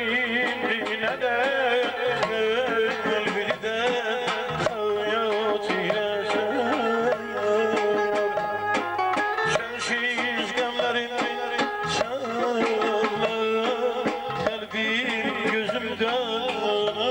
yine de bir de hayat yaşıyor. Sensiz gemlerim çağlar, kalbim gözümden ağlıyor.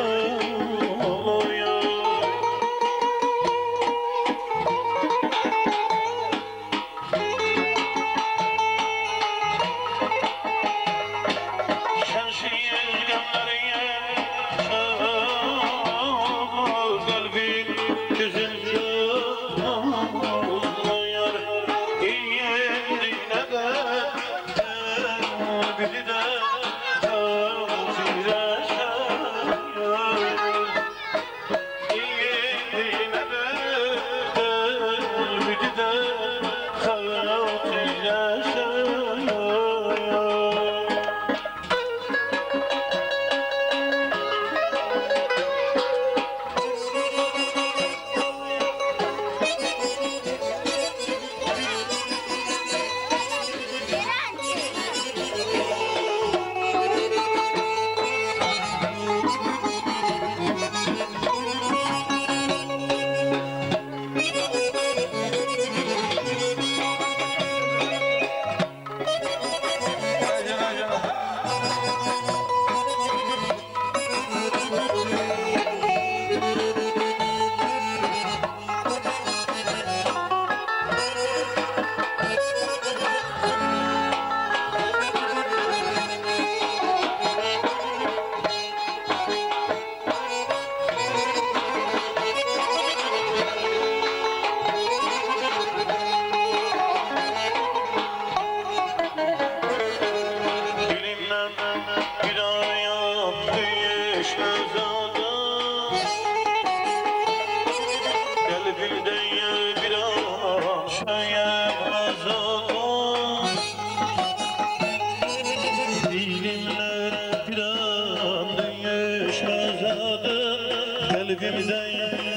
Kalbimden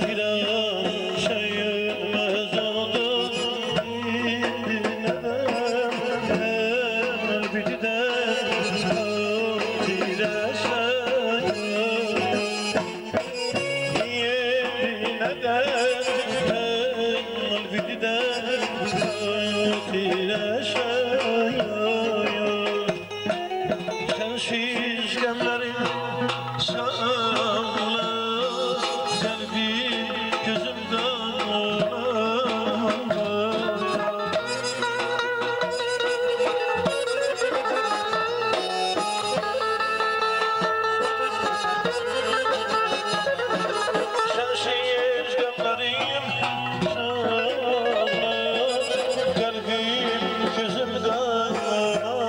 bir an şeymez oldu. Neden kalbimden dileşen? Neden kalbimden dileşen? Sensiz gemlerim sağlar, kalbim gözümden ağlar. Sensiz gemlerim sağlar, kalbim gözümden ağlar.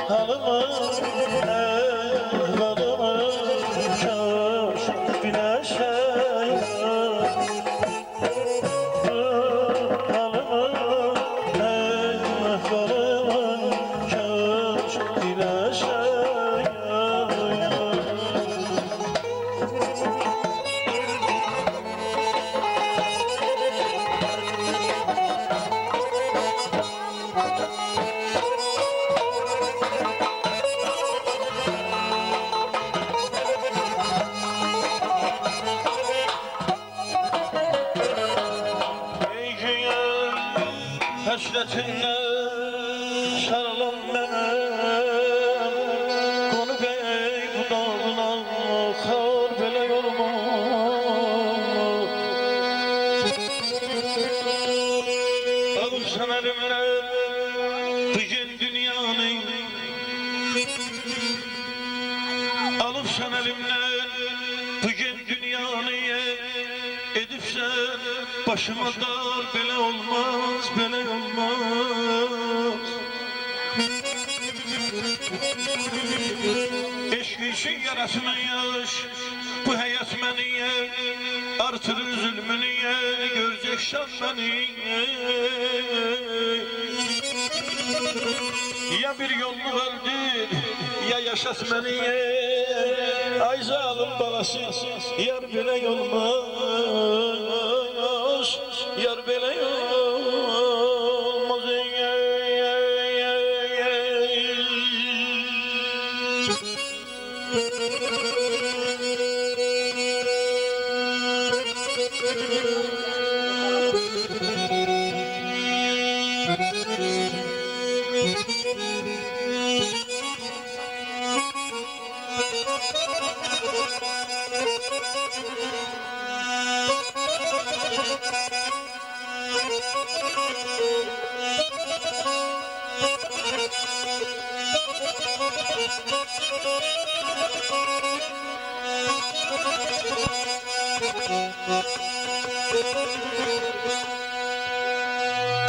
Halımı, ehvalımı şaşırt güneşe. Halımı, ehvalımı şaşırt güneşe. Hasretinle sarılan benim, konu bey bu dağına kar bile yorma. Alırsan elimle bugün dünyanı, alırsan elimle bugün dünyanı edipsen başıma dar bela olmaz, bela olmaz. Eşk için yarasını yaş, bu hayat beni artırır zulmünü, görecek şan beni. Ya bir yolunu öldür, ya yaşat beni. Ay zalim balası, yar bile olmaz, yar bile olmaz.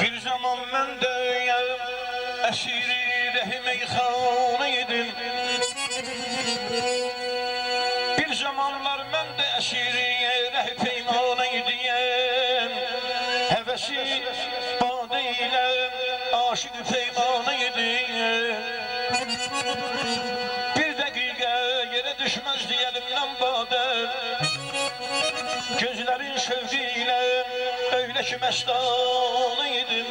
Bir zaman ben dünyam esiri meyxaneydim. Bir zamanlar ben de esiri peymaneydim. Hevesi bade ile aşık peymaneydim. Bir dakika yere düşmezdi elimden bade. Gözlerin şevkiyle öyle ki mestaneydim.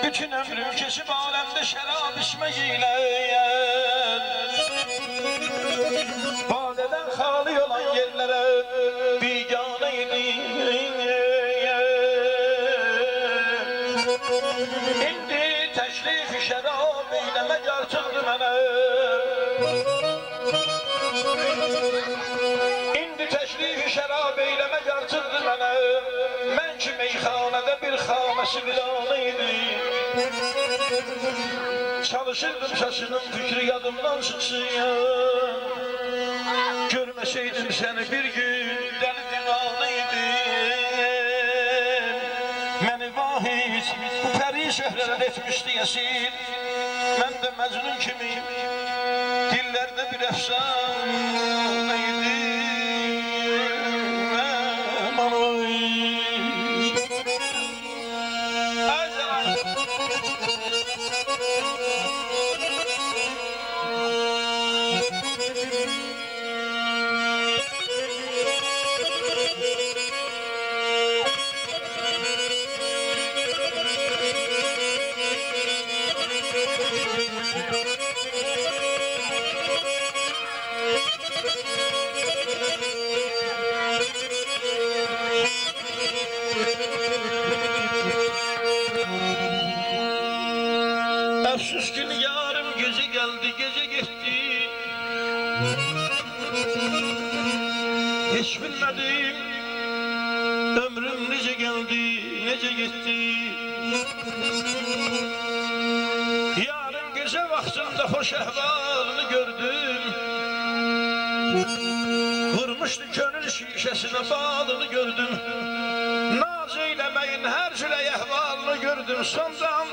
Bütün ömrüm kesip alemde şerab içmeyle badeden hali olan yerlere biganeydim. İndi teşrif-i şerab eylemek artıqdı mənə. İndi teşrif-i şerab eylemek artıqdı mənə. Mən ki meyxanədə bir xaməsi vilaneydim. Çalışırdım şaşının fikri yadımdan çıksın ya. Görmeseydim seni bir gün deli divaneydim. Məni vahid bu peri şöhrət etmişdi yasir. Mən de Mecnun kimi dillerde bir efsaneydim. Efsus ki yarım gece geldi, gece gitti. Hiç bilmedim ömrüm nece geldi, nece gitti. Yarın gece vaxtında hoş ehvalını gördüm. Vurmuştu gönül şişesine bağlını gördüm. Naz eylemeyin her cüle ehvalını gördüm. Sonra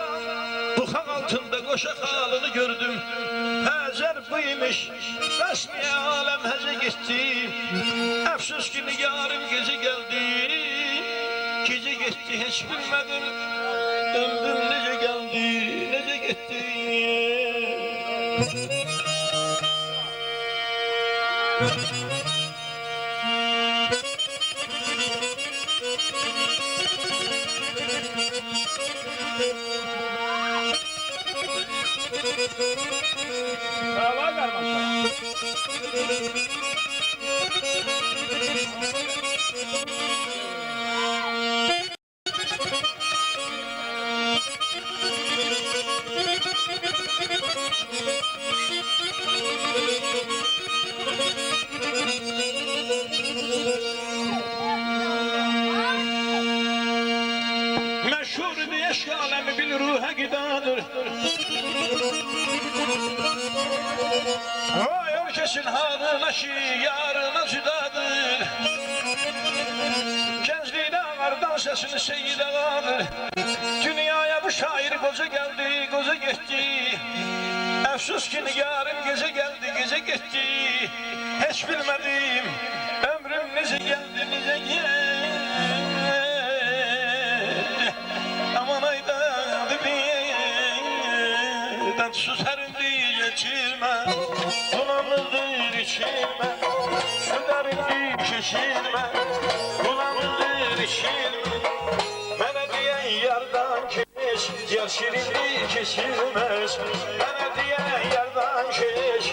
buxaq altında qoşaq halını gördüm. Həzər buymuş, bəsmiyə aləm həzə getdi. Əfsus ki nigarım gecə gəldi. Gecə getdi, heç bilmədim ömrüm necə gəldi, necə getdi. Bravo kardeşim. Meşhur bir eşk alemi bil ruha gidadır. Vay herkesin halına ki yarına cüdadır. Gençliğine ağardan sesini seyyid ağadır. Dünyaya bu şair koca geldi, koca gitti. Efsus ki nigarım gece geldi, gece gitti. Hiç bilmedim ömrüm nece geldi, nece geldi. Aman ayda dibiyeden susarındı geçirme. Bulanıdır içime, şu derindi keşirme. Bulanıdır içime, mənə diyen yardan keş, yar şirindi keşirmez. Mənə diyen yardan keş,